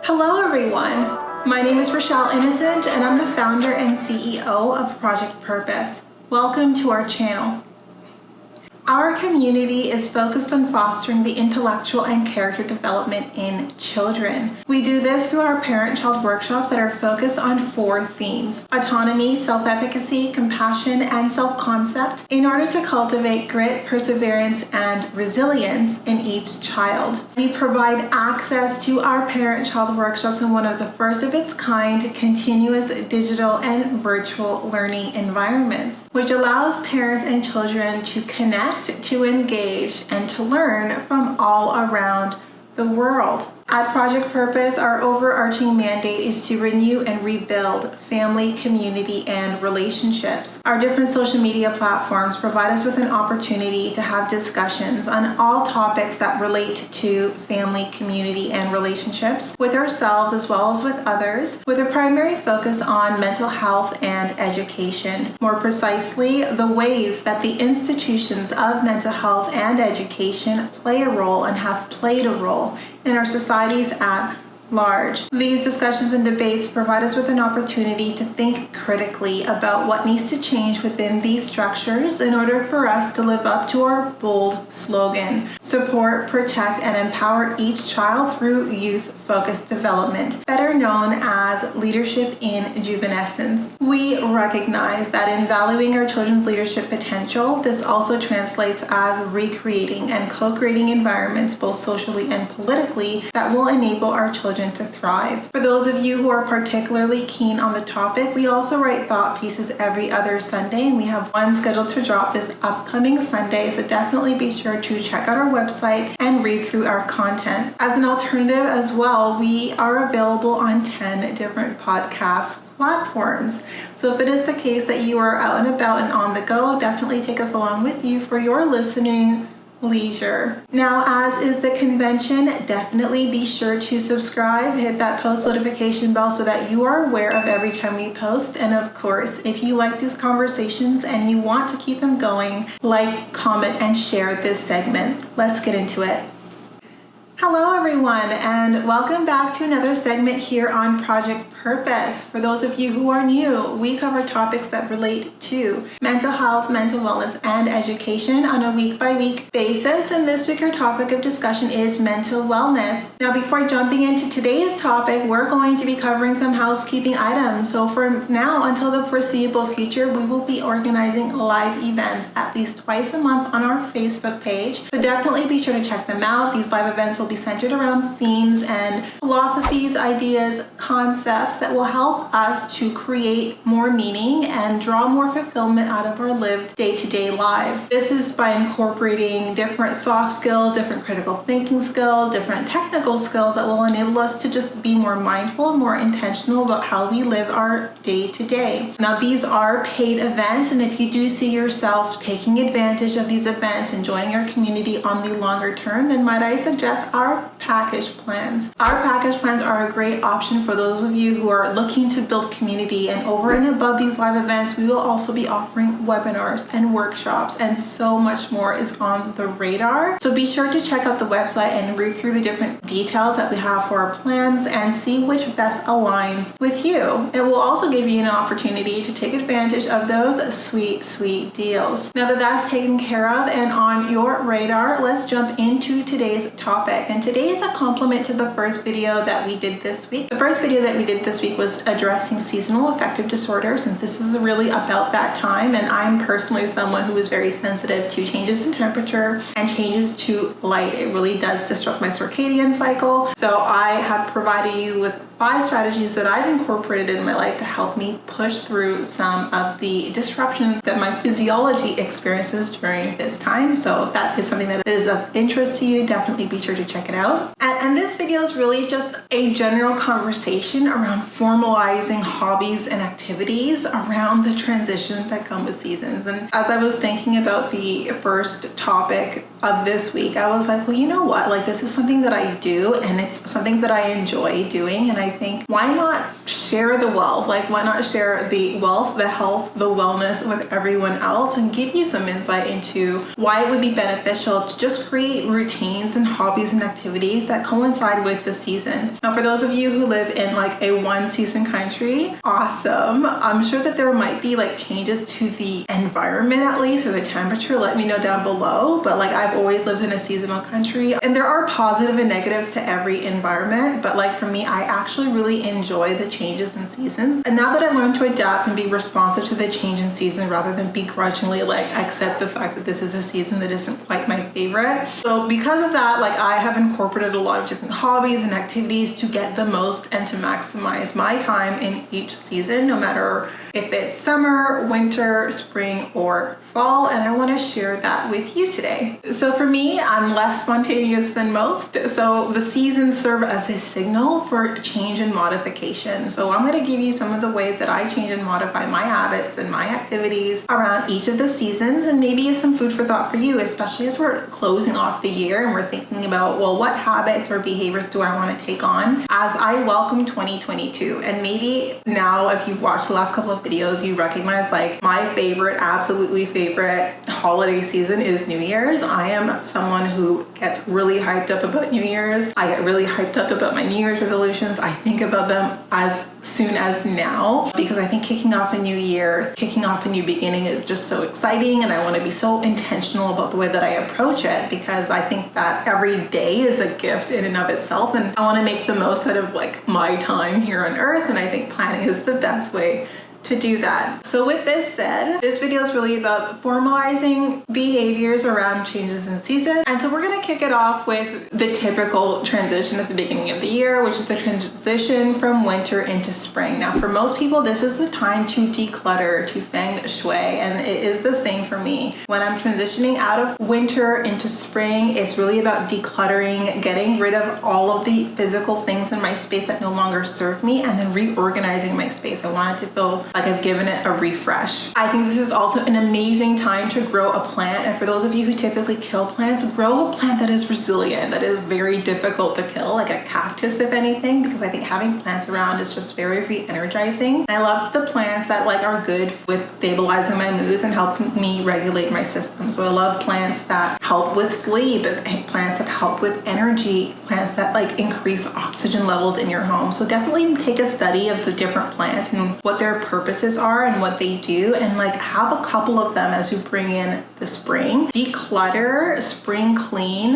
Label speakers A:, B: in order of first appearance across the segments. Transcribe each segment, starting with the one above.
A: Hello everyone, my name is Rochelle Innocent and I'm the founder and CEO of Project Purpose. Welcome to our channel. Our community is focused on fostering the intellectual and character development in children. We do this through our parent-child workshops that are focused on 4 themes: autonomy, self-efficacy, compassion, and self-concept, in order to cultivate grit, perseverance, and resilience in each child. We provide access to our parent-child workshops in one of the first of its kind continuous digital and virtual learning environments, which allows parents and children to connect, to engage, and to learn from all around the world. At Project Purpose, our overarching mandate is to renew and rebuild family, community, and relationships. Our different social media platforms provide us with an opportunity to have discussions on all topics that relate to family, community, and relationships with ourselves as well as with others, with a primary focus on mental health and education. More precisely, the ways that the institutions of mental health and education play a role and have played a role in our societies at large. These discussions and debates provide us with an opportunity to think critically about what needs to change within these structures in order for us to live up to our bold slogan: support, protect, and empower each child through youth-focused development, better known as leadership in juvenescence. We recognize that in valuing our children's leadership potential, this also translates as recreating and co-creating environments, both socially and politically, that will enable our children to thrive. For those of you who are particularly keen on the topic, we also write thought pieces every other Sunday, and we have one scheduled to drop this upcoming Sunday, so definitely be sure to check out our website and read through our content. As an alternative as well, we are available on 10 different podcast platforms. So if it is the case that you are out and about and on the go, definitely take us along with you for your listening leisure. Now, as is the convention, definitely be sure to subscribe, hit that post notification bell so that you are aware of every time we post. And of course, if you like these conversations and you want to keep them going, like, comment, and share this segment. Let's get into it. Hello everyone, and welcome back to another segment here on Project Purpose. For those of you who are new, we cover topics that relate to mental health, mental wellness, and education on a week-by-week basis. And this week our topic of discussion is mental wellness. Now, before jumping into today's topic, we're going to be covering some housekeeping items. So for now, until the foreseeable future, we will be organizing live events at least twice a month on our Facebook page. So definitely be sure to check them out. These live events will be centered around themes and philosophies, ideas, concepts that will help us to create more meaning and draw more fulfillment out of our lived day-to-day lives. This is by incorporating different soft skills, different critical thinking skills, different technical skills that will enable us to just be more mindful and more intentional about how we live our day-to-day. Now, these are paid events, and if you do see yourself taking advantage of these events and joining our community on the longer term, then might I suggest our package plans. Our package plans are a great option for those of you who are looking to build community, and over and above these live events, we will also be offering webinars and workshops, and so much more is on the radar. So be sure to check out the website and read through the different details that we have for our plans and see which best aligns with you. It will also give you an opportunity to take advantage of those sweet, sweet deals. Now that that's taken care of and on your radar, let's jump into today's topic. And today is a complement to the first video that we did this week. The first video that we did this week was addressing seasonal affective disorders, and this is really about that time. And I'm personally someone who is very sensitive to changes in temperature and changes to light. It really does disrupt my circadian cycle. So I have provided you with 5 strategies that I've incorporated in my life to help me push through some of the disruptions that my physiology experiences during this time. So if that is something that is of interest to you, definitely be sure to check it out. And And this video is really just a general conversation around formalizing hobbies and activities around the transitions that come with seasons. And as I was thinking about the first topic of this week, I was like, well, you know what? Like, this is something that I do, and it's something that I enjoy doing. And I think, why not share the wealth? Like, why not share the wealth, the health, the wellness with everyone else, and give you some insight into why it would be beneficial to just create routines and hobbies and activities that coincide with the season. Now, for those of you who live in like a one season country, awesome. I'm sure that there might be like changes to the environment, at least, or the temperature. Let me know down below. But like, I've always lived in a seasonal country, and there are positive and negatives to every environment. But like, for me, I actually really enjoy the changes in seasons. And now that I learned to adapt and be responsive to the change in season rather than begrudgingly like accept the fact that this is a season that isn't quite my favorite. So because of that, like, I have incorporated a lot of different hobbies and activities to get the most and to maximize my time in each season, no matter if it's summer, winter, spring, or fall. And I want to share that with you today. So for me, I'm less spontaneous than most. So the seasons serve as a signal for change and modification. So I'm going to give you some of the ways that I change and modify my habits and my activities around each of the seasons, and maybe some food for thought for you, especially as we're closing off the year and we're thinking about, well, what habits or behaviors do I want to take on as I welcome 2022? And maybe now, if you've watched the last couple of videos, you recognize like my favorite, absolutely favorite holiday season is New Year's. I am someone who gets really hyped up about New Year's. I get really hyped up about my New Year's resolutions. I think about them as soon as now, because I think kicking off a new year, kicking off a new beginning is just so exciting, and I want to be so intentional about the way that I approach it, because I think that every day is a gift in and of itself, and I want to make the most out of like my time here on earth, and I think planning is the best way to do that. So with this said, this video is really about formalizing behaviors around changes in season. And so we're going to kick it off with the typical transition at the beginning of the year, which is the transition from winter into spring. Now, for most people, this is the time to declutter, to feng shui, and it is the same for me. When I'm transitioning out of winter into spring, it's really about decluttering, getting rid of all of the physical things in my space that no longer serve me, and then reorganizing my space. I want it to feel like I've given it a refresh. I think this is also an amazing time to grow a plant. And for those of you who typically kill plants, grow a plant that is resilient, that is very difficult to kill, like a cactus, if anything, because I think having plants around is just very re-energizing. And I love the plants that like are good with stabilizing my moods and helping me regulate my system. So I love plants that help with sleep, plants that help with energy, plants that like increase oxygen levels in your home. So definitely take a study of the different plants and what their purposes are and what they do, and like have a couple of them as you bring in the spring. Declutter, spring clean,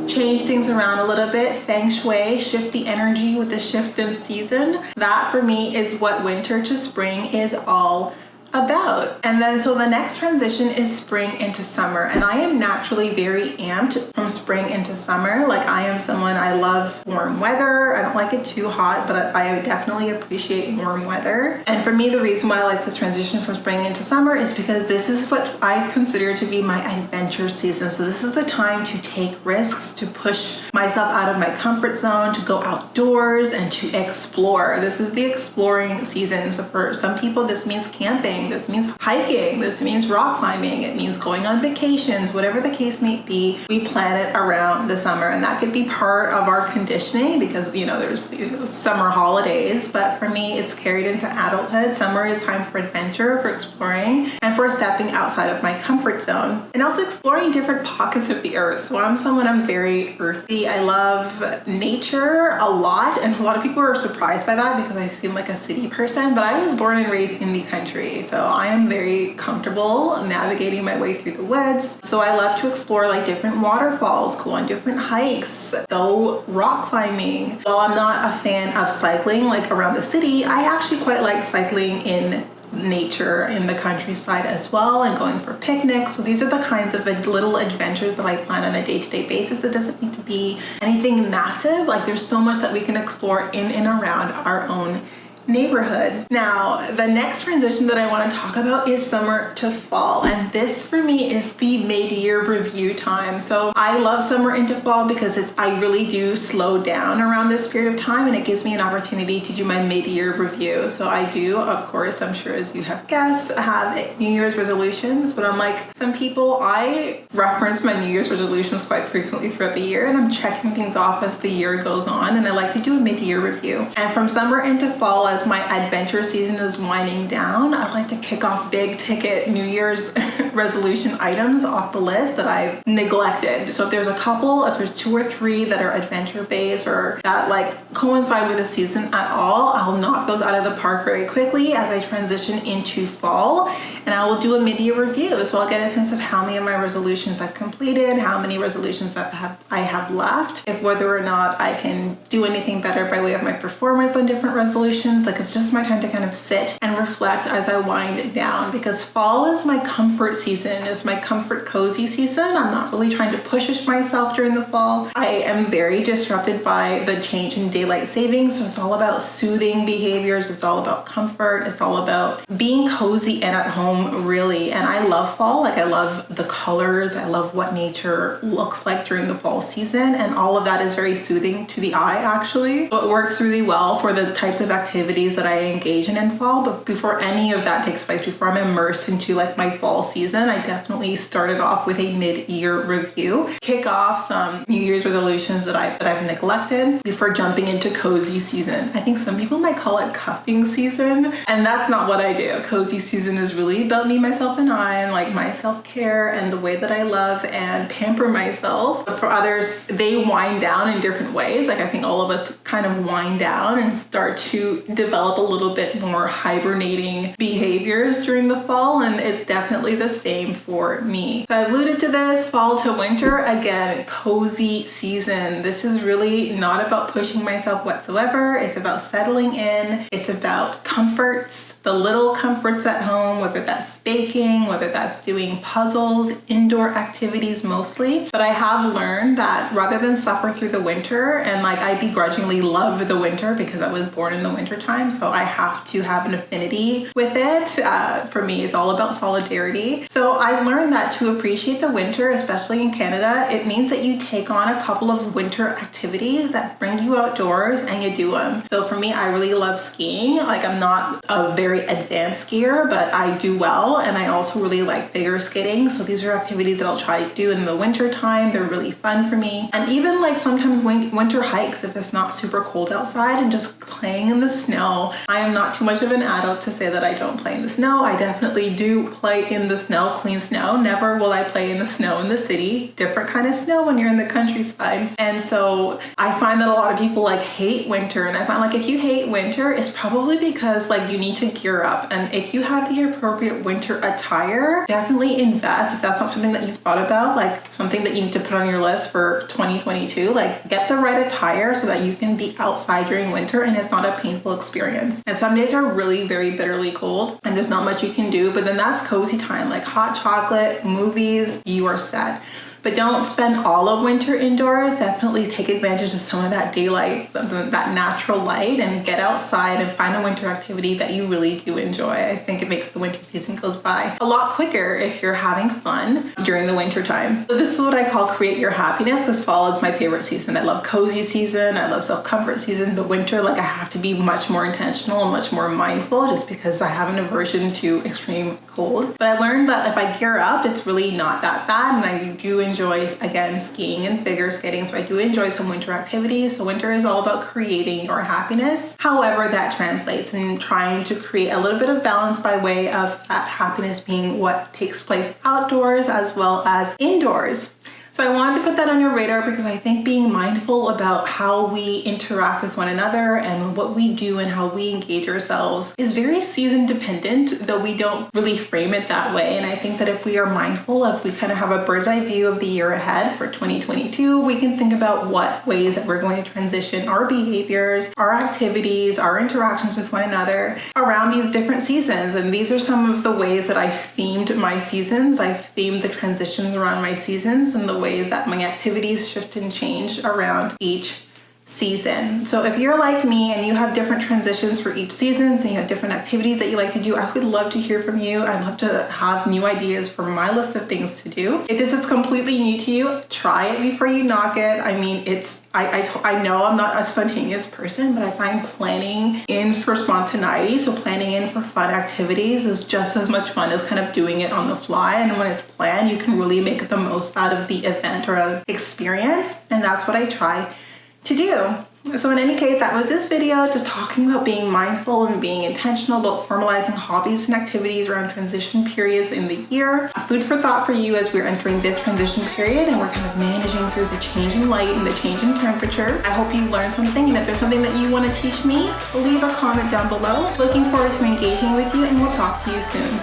A: change things around a little bit, feng shui, shift the energy with the shift in season. That for me is what winter to spring is all about. And then so the next transition is spring into summer, and I am naturally very amped from spring into summer. Like, I am someone, I love warm weather. I don't like it too hot, but I definitely appreciate warm weather. And for me, the reason why I like this transition from spring into summer is because this is what I consider to be my adventure season. So this is the time to take risks, to push myself out of my comfort zone, to go outdoors and to explore. This is the exploring season. So for some people, this means camping. This means hiking, this means rock climbing, it means going on vacations, whatever the case may be, we plan it around the summer. And that could be part of our conditioning because, you know, there's summer holidays, but for me, it's carried into adulthood. Summer is time for adventure, for exploring, and for stepping outside of my comfort zone, and also exploring different pockets of the earth. So I'm very earthy. I love nature a lot, and a lot of people are surprised by that because I seem like a city person, but I was born and raised in the country. So I am very comfortable navigating my way through the woods. So I love to explore like different waterfalls, go on different hikes, go rock climbing. While I'm not a fan of cycling like around the city, I actually quite like cycling in nature in the countryside as well, and going for picnics. So these are the kinds of little adventures that I plan on a day-to-day basis. It doesn't need to be anything massive. Like, there's so much that we can explore in and around our own neighborhood. Now, the next transition that I want to talk about is summer to fall, and this for me is the mid-year review time. So I love summer into fall because I really do slow down around this period of time, and it gives me an opportunity to do my mid-year review. So I do, of course, I'm sure as you have guessed, have New Year's resolutions, but unlike some people, I reference my New Year's resolutions quite frequently throughout the year, and I'm checking things off as the year goes on, and I like to do a mid-year review. And from summer into fall, as my adventure season is winding down, I like to kick off big ticket New Year's resolution items off the list that I've neglected. So if there's there's 2 or 3 that are adventure based or that like coincide with the season at all, I'll knock those out of the park very quickly as I transition into fall, and I will do a mid-year review. So I'll get a sense of how many of my resolutions I've completed, how many resolutions I have left, if whether or not I can do anything better by way of my performance on different resolutions. Like, it's just my time to kind of sit and reflect as I wind it down, because fall is my comfort season, is my comfort cozy season. I'm not really trying to push myself during the fall. I am very disrupted by the change in daylight savings, so it's all about soothing behaviors, it's all about comfort, it's all about being cozy and at home, really. And I love fall. Like, I love the colors, I love what nature looks like during the fall season, and all of that is very soothing to the eye, actually. So it works really well for the types of activities that I engage in fall. But before any of that takes place, before I'm immersed into like my fall season, I definitely started off with a mid-year review, kick off some New Year's resolutions that I've neglected before jumping into cozy season. I think some people might call it cuffing season, and that's not what I do. Cozy season is really about me, myself, and I, and like my self-care and the way that I love and pamper myself. But for others, they wind down in different ways. Like, I think all of us kind of wind down and start to develop a little bit more hibernating behaviors during the fall, and it's definitely the same for me. So I've alluded to this, fall to winter, again, cozy season. This is really not about pushing myself whatsoever. It's about settling in. It's about comforts, the little comforts at home, whether that's baking, whether that's doing puzzles, indoor activities mostly. But I have learned that rather than suffer through the winter, and like I begrudgingly love the winter because I was born in the winter time, so I have to have an affinity with it. For me, it's all about solidarity. So I've learned that to appreciate the winter, especially in Canada, it means that you take on a couple of winter activities that bring you outdoors and you do them. So for me, I really love skiing. Like, I'm not a very advanced skier, but I do well, and I also really like figure skating. So these are activities that I'll try to do in the winter time. They're really fun for me. And even like sometimes winter hikes if it's not super cold outside, and just playing in the snow. I am not too much of an adult to say that I don't play in the snow. I definitely do play in the snow, clean snow. Never will I play in the snow in the city. Different kind of snow when you're in the countryside. And so I find that a lot of people like hate winter, and I find like if you hate winter, it's probably because like you need to gear up. And if you have the appropriate winter attire, definitely invest. If that's not something that you've thought about, like something that you need to put on your list for 2022, like get the right attire so that you can be outside during winter and it's not a painful experience. And some days are really very bitterly cold and there's not much you can do, but then that's cozy time, like hot chocolate, movies, you are set. But don't spend all of winter indoors. Definitely take advantage of some of that daylight, that natural light, and get outside and find a winter activity that you really do enjoy. I think it makes the winter season goes by a lot quicker if you're having fun during the winter time. So this is what I call create your happiness, because fall is my favorite season. I love cozy season, I love self-comfort season, but winter, like I have to be much more intentional and much more mindful just because I have an aversion to extreme cold. But I learned that if I gear up, it's really not that bad, and I do enjoy, again, skiing and figure skating. So I do enjoy some winter activities. So winter is all about creating your happiness, however that translates, and trying to create a little bit of balance by way of that happiness being what takes place outdoors as well as indoors. So I wanted to put that on your radar because I think being mindful about how we interact with one another and what we do and how we engage ourselves is very season dependent, though we don't really frame it that way. And I think that if we are mindful, if we kind of have a bird's eye view of the year ahead for 2022, we can think about what ways that we're going to transition our behaviors, our activities, our interactions with one another around these different seasons. And these are some of the ways that I've themed my seasons. I've themed the transitions around my seasons and the way that my activities shift and change around each season. So if you're like me and you have different transitions for each season, and you have different activities that you like to do, I would love to hear from you. I'd love to have new ideas for my list of things to do. If this is completely new to you, try it before you knock it. I mean, I know I'm not a spontaneous person, but I find planning in for spontaneity, so planning in for fun activities is just as much fun as kind of doing it on the fly. And when it's planned, you can really make the most out of the event or experience. And that's what I try to do. So in any case, that was this video, just talking about being mindful and being intentional about formalizing hobbies and activities around transition periods in the year. Food for thought for you as we're entering this transition period and we're kind of managing through the changing light and the changing temperature. I hope you learned something, and if there's something that you want to teach me, leave a comment down below. Looking forward to engaging with you, and we'll talk to you soon.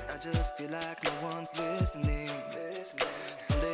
B: I just feel like